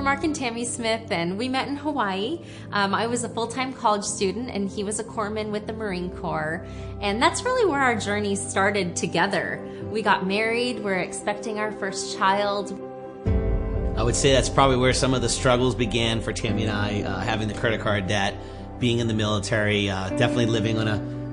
Mark and Tammy Smith, and we met in Hawaii. I was a full-time college student, and he was a corpsman with the Marine Corps. And that's really where our journey started together. We got married, we're expecting our first child. I would say that's probably where some of the struggles began for Tammy and I, having the credit card debt, being in the military, definitely living on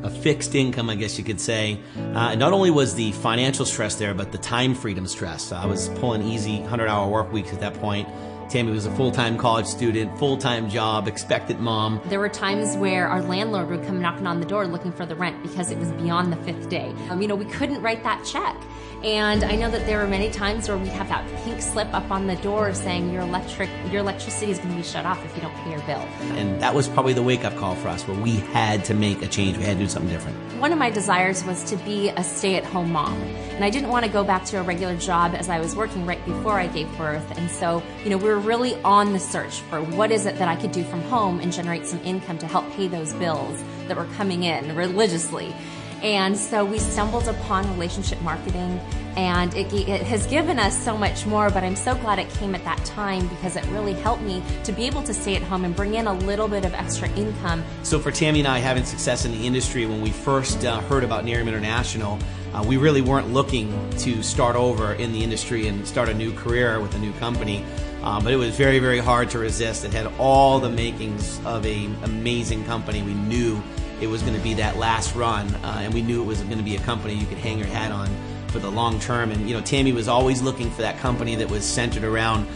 a fixed income, I guess you could say. Not only was the financial stress there, but the time freedom stress. I was pulling easy 100-hour work weeks at that point. Tammy was a full-time college student, full-time job, expectant mom. There were times where our landlord would come knocking on the door looking for the rent because it was beyond the 5th day. We couldn't write that check. And I know that there were many times where we'd have that pink slip up on the door saying your electricity is going to be shut off if you don't pay your bill. And that was probably the wake-up call for us, where we had to make a change. We had to do something different. One of my desires was to be a stay-at-home mom. And I didn't want to go back to a regular job as I was working right before I gave birth. And so, we were really on the search for what is it that I could do from home and generate some income to help pay those bills that were coming in religiously. And so we stumbled upon relationship marketing, and it has given us so much more, but I'm so glad it came at that time because it really helped me to be able to stay at home and bring in a little bit of extra income. So for Tammy and I, having success in the industry, when we first heard about Nerium International, we really weren't looking to start over in the industry and start a new career with a new company. But it was very, very hard to resist. It had all the makings of an amazing company. We knew it was going to be that last run, and we knew it was going to be a company you could hang your hat on for the long term. And Tammy was always looking for that company that was centered around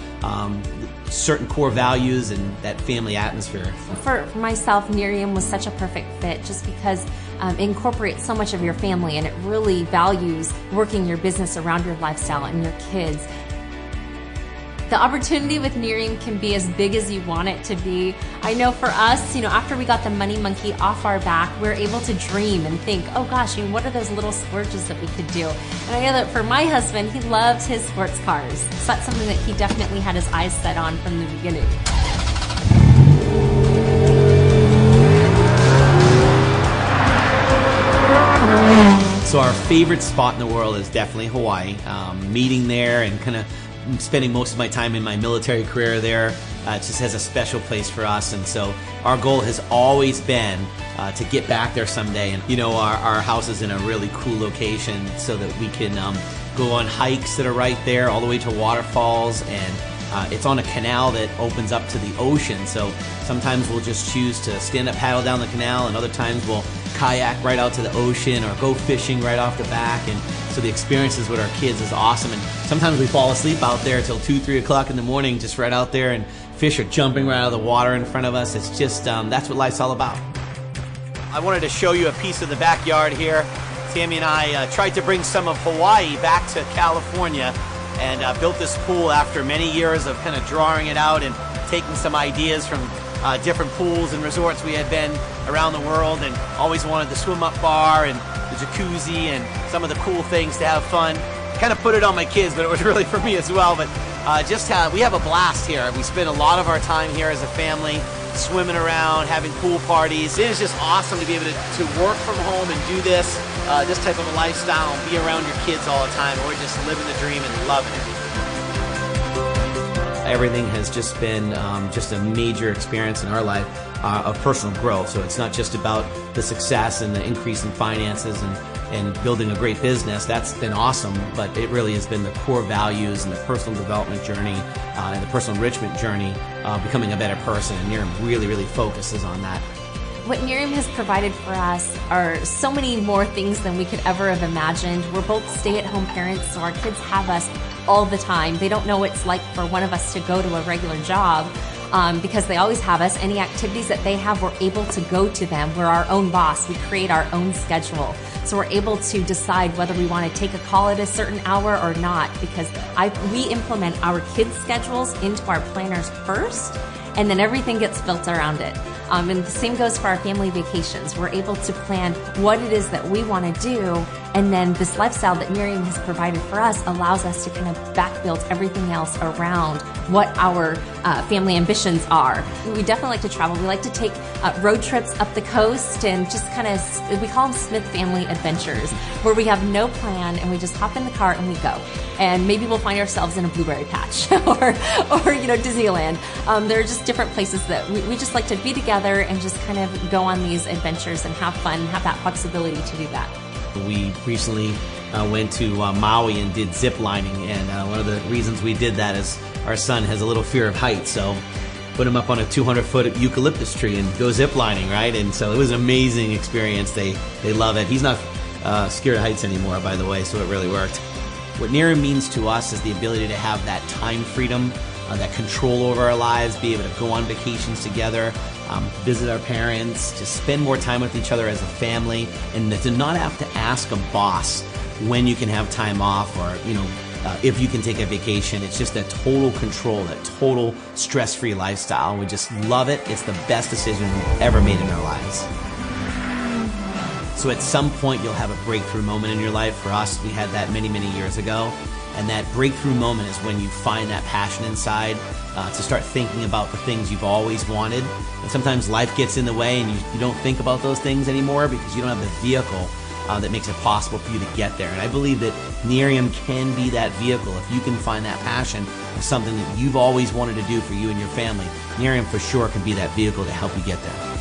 certain core values and that family atmosphere. For myself, Nerium was such a perfect fit just because it incorporates so much of your family, and it really values working your business around your lifestyle and your kids. The opportunity with Nerium can be as big as you want it to be. I know for us, after we got the money monkey off our back, we're able to dream and think, oh gosh, what are those little splurges that we could do? And I know that for my husband, he loves his sports cars. So that's something that he definitely had his eyes set on from the beginning. So our favorite spot in the world is definitely Hawaii. Meeting there and kind of spending most of my time in my military career there, it just has a special place for us. And so our goal has always been to get back there someday. And our house is in a really cool location so that we can go on hikes that are right there all the way to waterfalls, and it's on a canal that opens up to the ocean. So sometimes we'll just choose to stand up, paddle down the canal, and other times we'll kayak right out to the ocean or go fishing right off the back. And so the experiences with our kids is awesome. And sometimes we fall asleep out there till 2, 3 o'clock in the morning, just right out there, and fish are jumping right out of the water in front of us. It's just, that's what life's all about. I wanted to show you a piece of the backyard here. Tammy and I tried to bring some of Hawaii back to California, and built this pool after many years of kind of drawing it out and taking some ideas from different pools and resorts we had been around the world, and always wanted the swim-up bar and the jacuzzi and some of the cool things to have fun. Kind of put it on my kids, but it was really for me as well. But we have a blast here. We spend a lot of our time here as a family, swimming around, having pool parties. It is just awesome to be able to work from home and do this type of a lifestyle and be around your kids all the time. We're just living the dream and loving it. Everything has just been just a major experience in our life of personal growth. So it's not just about the success and the increase in finances and building a great business. That's been awesome, but it really has been the core values and the personal development journey and the personal enrichment journey, becoming a better person. And Nerium really, really focuses on that. What Nerium has provided for us are so many more things than we could ever have imagined. We're both stay-at-home parents, so our kids have us all the time. They don't know what it's like for one of us to go to a regular job because they always have us. Any activities that they have, we're able to go to them. We're our own boss. We create our own schedule. So we're able to decide whether we want to take a call at a certain hour or not, because we implement our kids' schedules into our planners first, and then everything gets built around it. And the same goes for our family vacations. We're able to plan what it is that we want to do, and then this lifestyle that Nerium has provided for us allows us to kind of back-build everything else around what our family ambitions are. We definitely like to travel. We like to take road trips up the coast and just kind of, we call them Smith family adventures, where we have no plan and we just hop in the car and we go. and maybe we'll find ourselves in a blueberry patch or Disneyland. There are just different places that we just like to be together and just kind of go on these adventures and have fun, have that flexibility to do that. We recently went to Maui and did zip lining, and one of the reasons we did that is our son has a little fear of heights, so put him up on a 200-foot eucalyptus tree and go zip lining, right? And so it was an amazing experience. They love it. He's not scared of heights anymore, by the way, so it really worked. What Nerium means to us is the ability to have that time freedom, that control over our lives, be able to go on vacations together, visit our parents, to spend more time with each other as a family, and to not have to ask a boss when you can have time off or, if you can take a vacation. It's just that total control, that total stress-free lifestyle. We just love it. It's the best decision we've ever made in our lives. So at some point, you'll have a breakthrough moment in your life. For us, we had that many, many years ago. And that breakthrough moment is when you find that passion inside to start thinking about the things you've always wanted. And sometimes life gets in the way and you don't think about those things anymore because you don't have the vehicle that makes it possible for you to get there. And I believe that Nerium can be that vehicle. If you can find that passion of something that you've always wanted to do for you and your family, Nerium for sure can be that vehicle to help you get there.